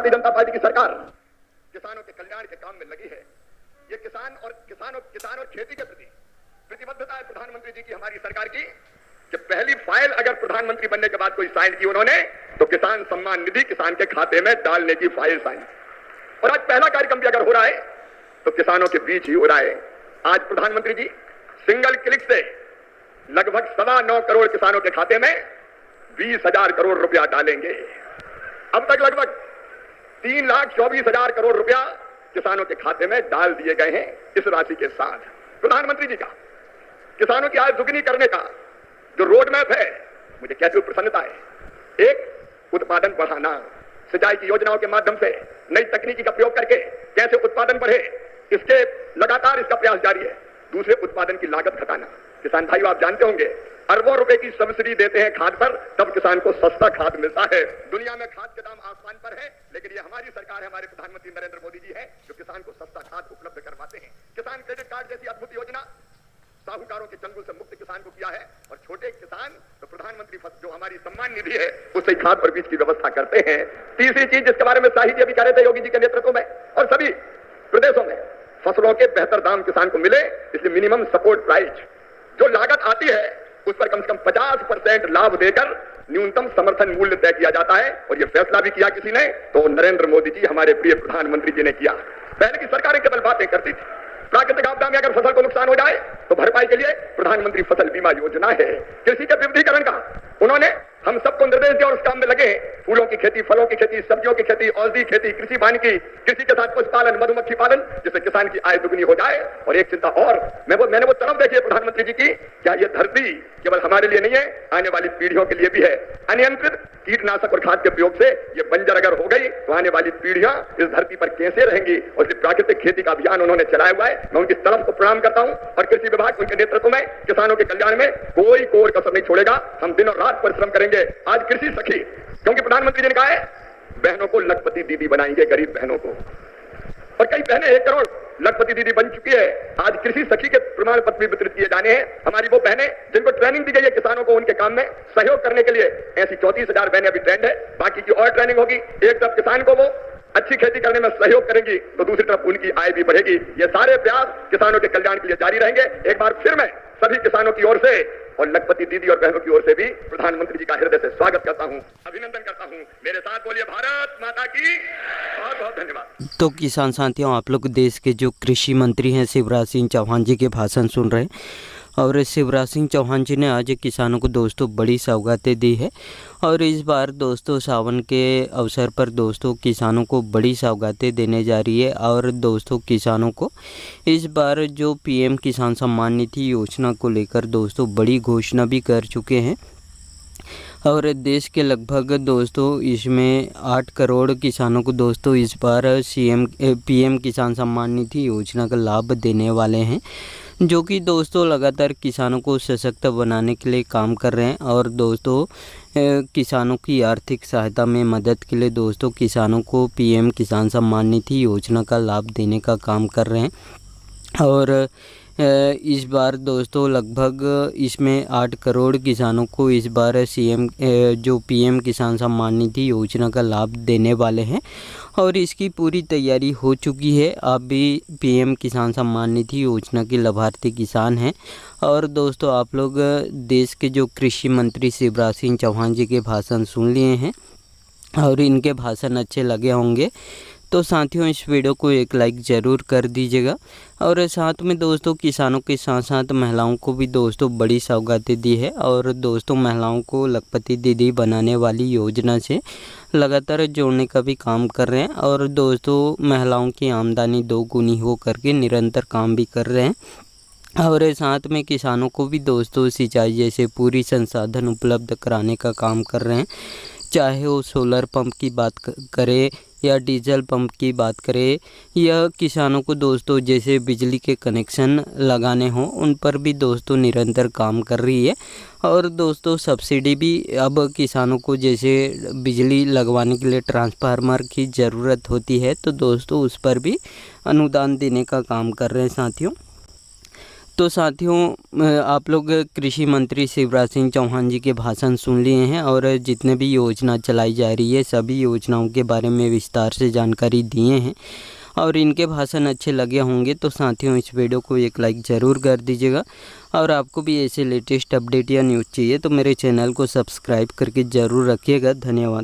Bharatiya Janata party की सरकार किसानों के कल्याण के काम में लगी है। ये किसान और खेती के प्रति प्रतिबद्धता है प्रधानमंत्री जी की, हमारी सरकार की, कि पहली फाइल अगर प्रधानमंत्री बनने के बाद कोई साइन की उन्होंने तो किसान सम्मान निधि किसान के खाते में डालने की फाइल साइन। और आज पहला कार्यक्रम भी अगर हो रहा है तो किसानों के बीच ही हो रहा है। आज प्रधानमंत्री जी सिंगल क्लिक से लगभग 9.25 करोड़ किसानों के खाते में 20,000 करोड़ रुपया डालेंगे। अब तक लगभग 3,24,000 करोड़ रुपया किसानों के खाते में डाल दिए गए हैं। इस राशि के साथ प्रधानमंत्री जी का किसानों की आय दुगनी करने का जो रोड मैप है, मुझे कैसे प्रसन्नता है। एक, उत्पादन बढ़ाना, सिंचाई की योजनाओं के माध्यम से नई तकनीकी का प्रयोग करके कैसे उत्पादन बढ़े, इसके लगातार इसका प्रयास जारी है। दूसरे, उत्पादन की लागत घटाना। किसान भाइयों, आप जानते होंगे अरबों रुपए की सब्सिडी देते हैं खाद पर, तब किसान को सस्ता खाद मिलता है। दुनिया में खाद के दाम आसमान पर है, लेकिन ये हमारी सरकार है, हमारे प्रधानमंत्री नरेंद्र मोदी जी है जो किसान को सस्ता खाद उपलब्ध करवाते हैं। किसान क्रेडिट कार्ड जैसी अद्भुत योजना साहूकारों के चंगुल से मुक्त किसान को किया है। और छोटे किसान तो प्रधानमंत्री जो हमारी सम्मान निधि है उससे खाद और बीज की व्यवस्था करते हैं। तीसरी चीज जिसके बारे में शाही जी अभी कह रहे थे योगी जी के नेतृत्व में, और सभी प्रदेशों में फसलों के बेहतर दाम किसान को मिले, इसलिए मिनिमम सपोर्ट प्राइस जो लागत आती है उस पर कम से कम 50% लाभ देकर न्यूनतम समर्थन मूल्य तय किया जाता है। और यह फैसला भी किया किसी ने तो नरेंद्र मोदी जी, हमारे प्रिय प्रधानमंत्री जी ने किया। पहले की सरकारें केवल बातें करती थी। प्राकृतिक आपदा में अगर फसल को नुकसान हो जाए तो भरपाई के लिए प्रधानमंत्री फसल बीमा योजना है। कृषि के विविधीकरण का उन्होंने हम सबको निर्देश दिया और उस काम में लगे। फूलों की खेती, फलों की खेती, सब्जियों की खेती, औषधि खेती, कृषि वानिकी, कृषि के साथ पशुपालन, मधुमक्खी पालन, जिससे किसान की आय दुगनी हो जाए। और एक चिंता और, मैंने वो तरफ देखी है प्रधानमंत्री जी की, क्या ये धरती केवल हमारे लिए नहीं है, आने वाली पीढ़ियों के लिए भी है। अनियंत्रित कीटनाशक और खाद के प्रयोग से ये बंजर अगर हो गई तो आने वाली पीढ़ियां इस धरती पर कैसे रहेंगी। और इस प्राकृतिक खेती का अभियान उन्होंने चलाया हुआ है, मैं उनकी तरफ को प्रणाम करता हूं। और कृषि विभाग उनके नेतृत्व में किसानों के कल्याण में कोई कोर कसर नहीं छोड़ेगा। हम दिन और रात परिश्रम करेंगे। आज कृषि सखी, क्योंकि प्रधानमंत्री जी ने कहा है बहनों को लखपति दीदी बनाएंगे, गरीब बहनों को, और कई बहनें 1 करोड़ लखपति दीदी बन चुकी है। आज कृषि सखी के प्रमाण पत्र भी वितरित किए जाने हैं। हमारी वो बहनें जिनको ट्रेनिंग दी गई है किसानों को उनके काम में सहयोग करने के लिए, ऐसी 34,000 बहनें अभी ट्रेंड है। बाकी की और ट्रेनिंग होगी। एक तरफ किसान को वो अच्छी खेती करने में सहयोग करेंगी तो दूसरी तरफ उनकी आय भी बढ़ेगी। ये सारे प्रयास किसानों के कल्याण के लिए जारी रहेंगे। एक बार फिर मैं सभी किसानों की ओर से और लखपति दीदी और बहनों की ओर से भी प्रधानमंत्री जी का हृदय से स्वागत करता हूं, अभिनंदन करता हूं। मेरे साथ बोलिए भारत माता की। बहुत बहुत धन्यवाद। तो किसान साथियों, आप लोग देश के जो कृषि मंत्री हैं शिवराज सिंह चौहान जी के भाषण सुन रहे हैं। और शिवराज सिंह चौहान जी ने आज किसानों को दोस्तों बड़ी सौगातें दी है। और इस बार दोस्तों सावन के अवसर पर दोस्तों किसानों को बड़ी सौगातें देने जा रही है। और दोस्तों किसानों को इस बार जो पीएम किसान सम्मान निधि योजना को लेकर दोस्तों बड़ी घोषणा भी कर चुके हैं। और देश के लगभग दोस्तों इसमें 8 करोड़ किसानों को दोस्तों इस बार पीएम किसान सम्मान निधि योजना का लाभ देने वाले हैं, जो कि दोस्तों लगातार किसानों को सशक्त बनाने के लिए काम कर रहे हैं। और दोस्तों किसानों की आर्थिक सहायता में मदद के लिए दोस्तों किसानों को पीएम किसान सम्मान निधि योजना का लाभ देने का काम कर रहे हैं। और इस बार दोस्तों लगभग इसमें 8 करोड़ किसानों को इस बार जो पीएम किसान सम्मान निधि योजना का लाभ देने वाले हैं। और इसकी पूरी तैयारी हो चुकी है। आप भी पीएम किसान सम्मान निधि योजना के लाभार्थी किसान हैं। और दोस्तों आप लोग देश के जो कृषि मंत्री शिवराज सिंह चौहान जी के भाषण सुन लिए हैं और इनके भाषण अच्छे लगे होंगे तो साथियों इस वीडियो को एक लाइक ज़रूर कर दीजिएगा। और साथ में दोस्तों किसानों के साथ साथ महिलाओं को भी दोस्तों बड़ी सौगातें दी है। और दोस्तों महिलाओं को लखपति दीदी बनाने वाली योजना से लगातार जोड़ने का भी काम कर रहे हैं। और दोस्तों महिलाओं की आमदनी 2 गुनी हो करके निरंतर काम भी कर रहे हैं। और साथ में किसानों को भी दोस्तों सिंचाई जैसे पूरी संसाधन उपलब्ध कराने का काम कर रहे हैं। चाहे वो सोलर पंप की बात करें या डीजल पंप की बात करें या किसानों को दोस्तों जैसे बिजली के कनेक्शन लगाने हों उन पर भी दोस्तों निरंतर काम कर रही है। और दोस्तों सब्सिडी भी अब किसानों को जैसे बिजली लगवाने के लिए ट्रांसफार्मर की ज़रूरत होती है तो दोस्तों उस पर भी अनुदान देने का काम कर रहे हैं साथियों। तो साथियों आप लोग कृषि मंत्री शिवराज सिंह चौहान जी के भाषण सुन लिए हैं और जितने भी योजना चलाई जा रही है सभी योजनाओं के बारे में विस्तार से जानकारी दिए हैं और इनके भाषण अच्छे लगे होंगे तो साथियों इस वीडियो को एक लाइक ज़रूर कर दीजिएगा। और आपको भी ऐसे लेटेस्ट अपडेट या न्यूज़ चाहिए तो मेरे चैनल को सब्सक्राइब करके ज़रूर रखिएगा। धन्यवाद।